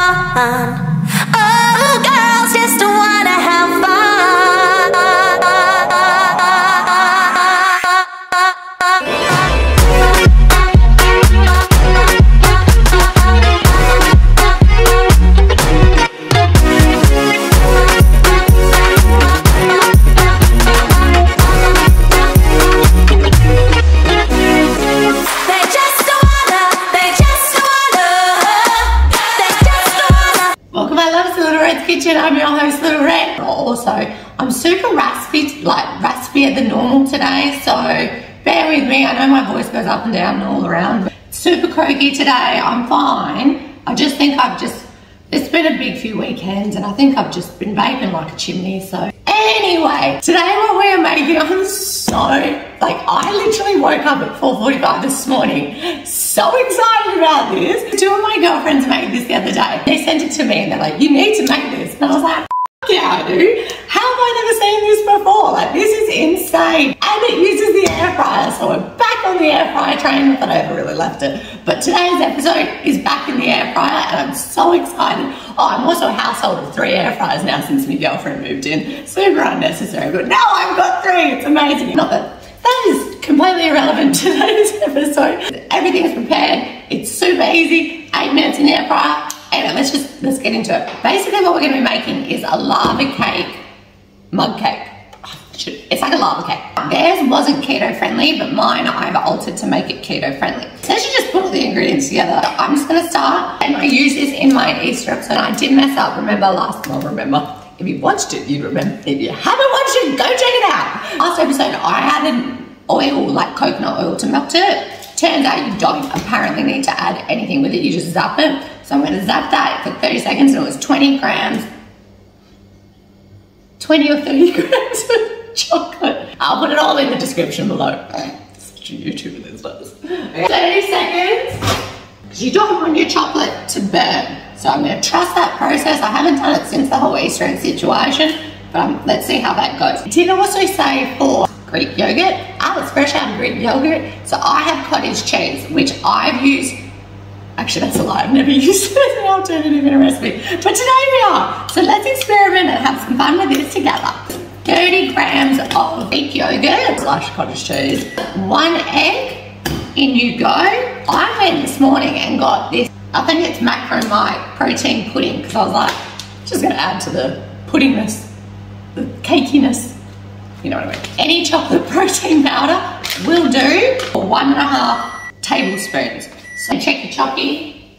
Oh, girls just wanna have fun. I'm your host, Little Red. Also, I'm super raspier than normal today, so bear with me. I know my voice goes up and down and all around. Super croaky today. I'm fine. I just think it's been a big few weekends and I think I've just been vaping like a chimney. So anyway, today what we are making, I literally woke up at 4:45 this morning, so excited about this. Two of my girlfriends made this the other day. They sent it to me and they're like, you need to make this. And I was like, yeah, I do. How have I never seen this before? Like, this is insane. And it uses the air fryer, so we're back on the air fryer train. Not that I ever really left it. But today's episode is back in the air fryer and I'm so excited. Oh, I'm also a household of 3 air fryers now since my girlfriend moved in. Super unnecessary, but now I've got 3. It's amazing. Not that is completely irrelevant to today's episode. Everything's prepared. It's super easy. 8 minutes in the air fryer. Anyway, let's get into it. Basically what we're going to be making is a lava cake, mug cake. It's like a lava cake. Theirs wasn't keto friendly, but mine I've altered to make it keto friendly. So let's just put all the ingredients together. I'm just going to start, and I used this in my Easter episode. I did mess up, remember, if you watched it, you'd remember. If you haven't watched it, go check it out. Last episode, I had an oil, like coconut oil, to melt it. Turns out you don't apparently need to add anything with it, you just zap it. So I'm going to zap that for 30 seconds, and it was 20 grams, 20 or 30 grams of chocolate. I'll put it all in the description below. Such a YouTuber this does. 30 seconds, because you don't want your chocolate to burn. So I'm going to trust that process. I haven't done it since the whole Easter egg situation, but let's see how that goes. It did also say for Greek yogurt. It's fresh out of Greek yogurt. So I have cottage cheese, which I've used. Actually, that's a lie. I've never used it as an alternative in a recipe. But today we are. So let's experiment and have some fun with this together. 30 grams of Greek yogurt / cottage cheese. 1 egg. In you go. I went this morning and got this. I think it's Macromite protein pudding, because I was like, just going to add to the puddingness, the cakiness. You know what I mean? Any chocolate protein powder will do. 1.5 tablespoons. So check your choppy.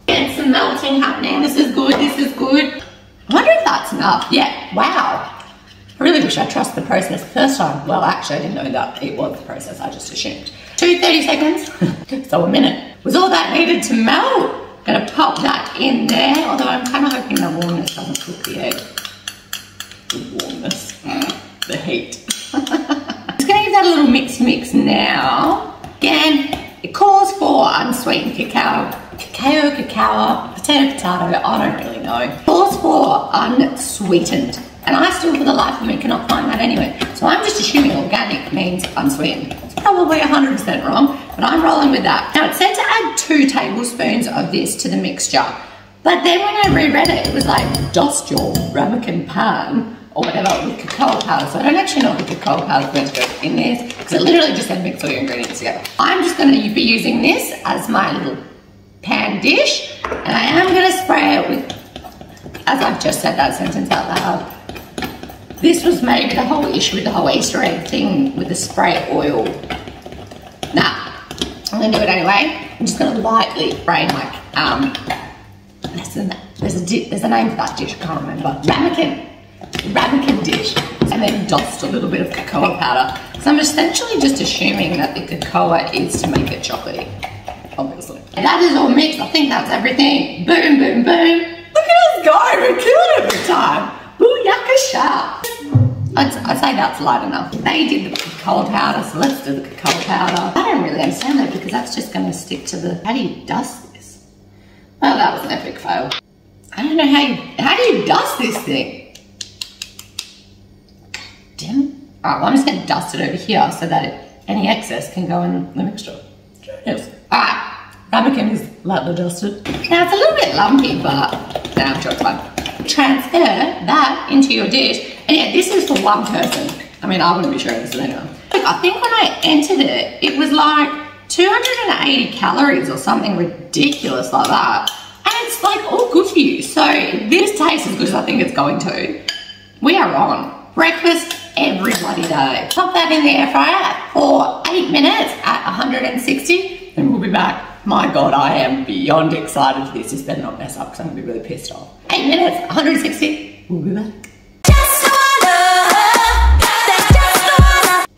Get some melting happening. This is good, this is good. I wonder if that's enough. Yeah, wow. I really wish I trusted the process the first time. Well, actually, I didn't know that it was the process. I just assumed. 30 seconds, so a minute, was all that needed to melt. Gonna pop that in there, although I'm kind of hoping the warmness doesn't cook the egg. The warmness, the heat. Just gonna give that a little mix now. Again, it calls for unsweetened cacao, potato, I don't really know. It calls for unsweetened. And I still, for the life of me, cannot find that anywhere. So I'm just assuming organic means unsweetened. It's probably 100% wrong, but I'm rolling with that. Now, it said to add 2 tablespoons of this to the mixture. But then when I reread it, it was like, dust your ramekin pan, or whatever, with cacao powder. So I don't actually know what the cacao powder is going to go in this, because it literally just said mix all your ingredients together. I'm just going to be using this as my little pan dish, and I am going to spray it with, as I've just said that sentence out loud, this was maybe the whole issue with the whole Easter egg thing with the spray oil. Nah, I'm gonna do it anyway. I'm just gonna lightly spray like, there's a name for that dish, I can't remember. Ramekin dish. And then dust a little bit of cacao powder. So I'm essentially just assuming that the cacao is to make it chocolatey, obviously. And that is all mixed. I think that's everything. Boom, boom, boom. Look at us go, we're killing it every time. Booyakasha. I'd say that's light enough. They did the cacao powder, so let's do the cacao powder. I don't really understand that, because that's just going to stick to the... How do you dust this? Well, that was an epic fail. I don't know how do you dust this thing? Damn. All right, well, I'm just going to dust it over here so that any excess can go in the mixture. Yes. All right, ramekin is lightly dusted. Now it's a little bit lumpy, but I'm sure it's fine. Transfer that into your dish. And yeah, this is for one person. I mean, I wouldn't be sharing this with anyone. I think when I entered it, it was like 280 calories or something ridiculous like that. And it's like all good for you. So if this tastes as good as I think it's going to, we are on. Breakfast every bloody day. Pop that in the air fryer for 8 minutes at 160 and we'll be back. My God, I am beyond excited for this. This better not mess up because I'm gonna be really pissed off. 8 minutes, 160, we'll be back.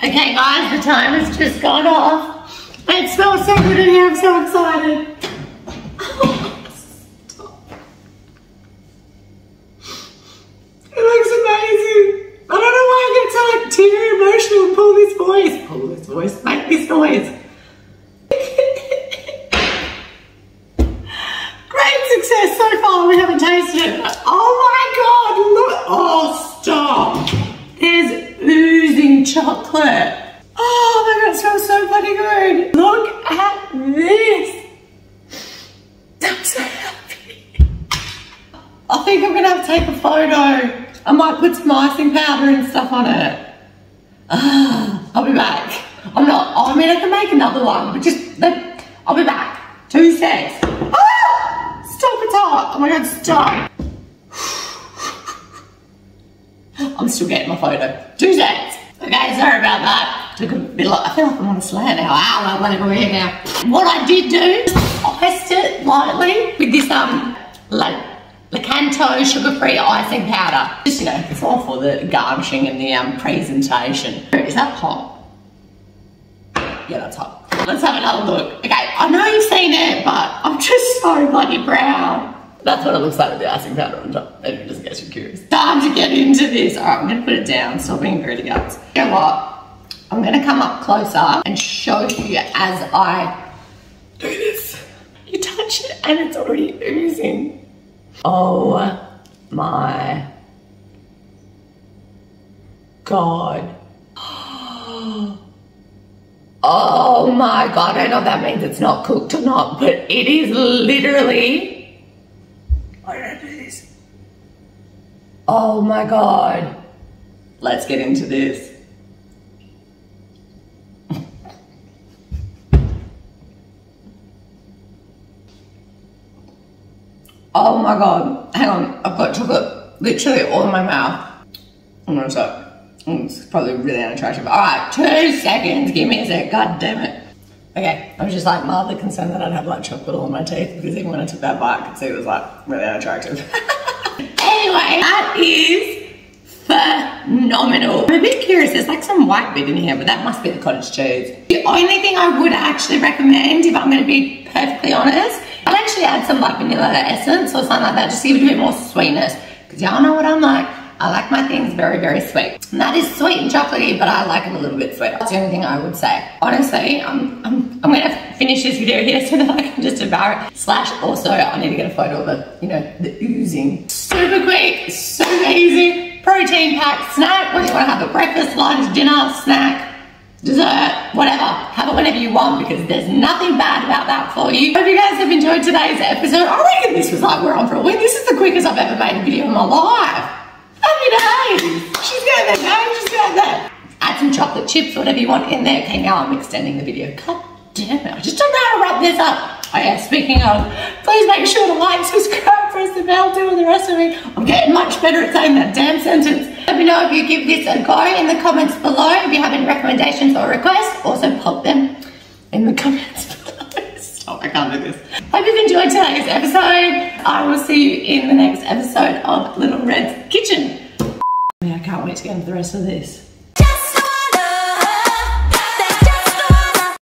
Okay guys, the time has just gone off. It smells so good in here, I'm so excited. Stop. It looks amazing. I don't know why I get so like teary emotional and pull this voice, make this noise. Great success so far, we haven't tasted it. Oh my God, look, oh stop. There's oozing chocolate. Oh my God, it smells so bloody good. Look at this. I'm so happy. I think I'm gonna have to take a photo. I might put some icing powder and stuff on it. I'll be back. I mean, I can make another one, but I'll be back. 2 secs. Stop, it's hot. Oh my God, stop. I'm still getting my photo. 2 secs. Okay, sorry about that. Took a bit I feel like I'm on a slayer now. Ow, whatever, we're here now. What I did do, I iced it lightly with this, Canto sugar-free icing powder. Just, you know, it's all for the garnishing and the presentation. Is that hot? Yeah, that's hot. Let's have another look. Okay, I know you've seen it, but I'm just so bloody proud. That's what it looks like with the icing powder on top. Maybe just in case you're curious. Time to get into this. All right, I'm gonna put it down. Stop being greedy, guys. You know what? I'm gonna come up closer and show you as I do this. You touch it and it's already oozing. Oh my God. Oh my God, I don't know if that means it's not cooked or not, but it is literally, why did I do this? Oh my God. Let's get into this. Oh my God, hang on, I've got chocolate literally all in my mouth. I'm gonna stop. It's probably really unattractive. All right, 2 seconds, give me a sec, God damn it. Okay, I was just like mildly concerned that I'd have like chocolate all in my teeth because even when I took that bite, I could see it was like really unattractive. Anyway, that is phenomenal. I'm a bit curious, there's like some white bit in here, but that must be the cottage cheese. The only thing I would actually recommend, if I'm gonna be perfectly honest, I'd actually add some like vanilla essence or something like that, just to give it a bit more sweetness. Because y'all know what I'm like. I like my things very, very sweet. And that is sweet and chocolatey, but I like it a little bit sweeter. That's the only thing I would say. Honestly, I'm gonna finish this video here so that I can just devour it. / also, I need to get a photo of the, you know, the oozing. Super quick, super easy, protein packed snack. Whether you wanna have a breakfast, lunch, dinner, snack, dessert, whatever. Have it whenever you want because there's nothing bad about that for you. Hope you guys have enjoyed today's episode. I reckon this was like we're on for a week. This is the quickest I've ever made a video in my life. Happy days. She's going there, guys. She's going there. Add some chocolate chips, whatever you want in there. Okay, now I'm extending the video. God damn it. I just don't know how to wrap this up. Oh yeah, speaking of, please make sure to like, subscribe, press the bell, do all the rest of it. I'm getting much better at saying that damn sentence. Let me know if you give this a go in the comments below. If you have any recommendations or requests, also pop them in the comments below. Stop, I can't do this. Hope you've enjoyed today's episode. I will see you in the next episode of Little Red's Kitchen. I can't wait to get into the rest of this.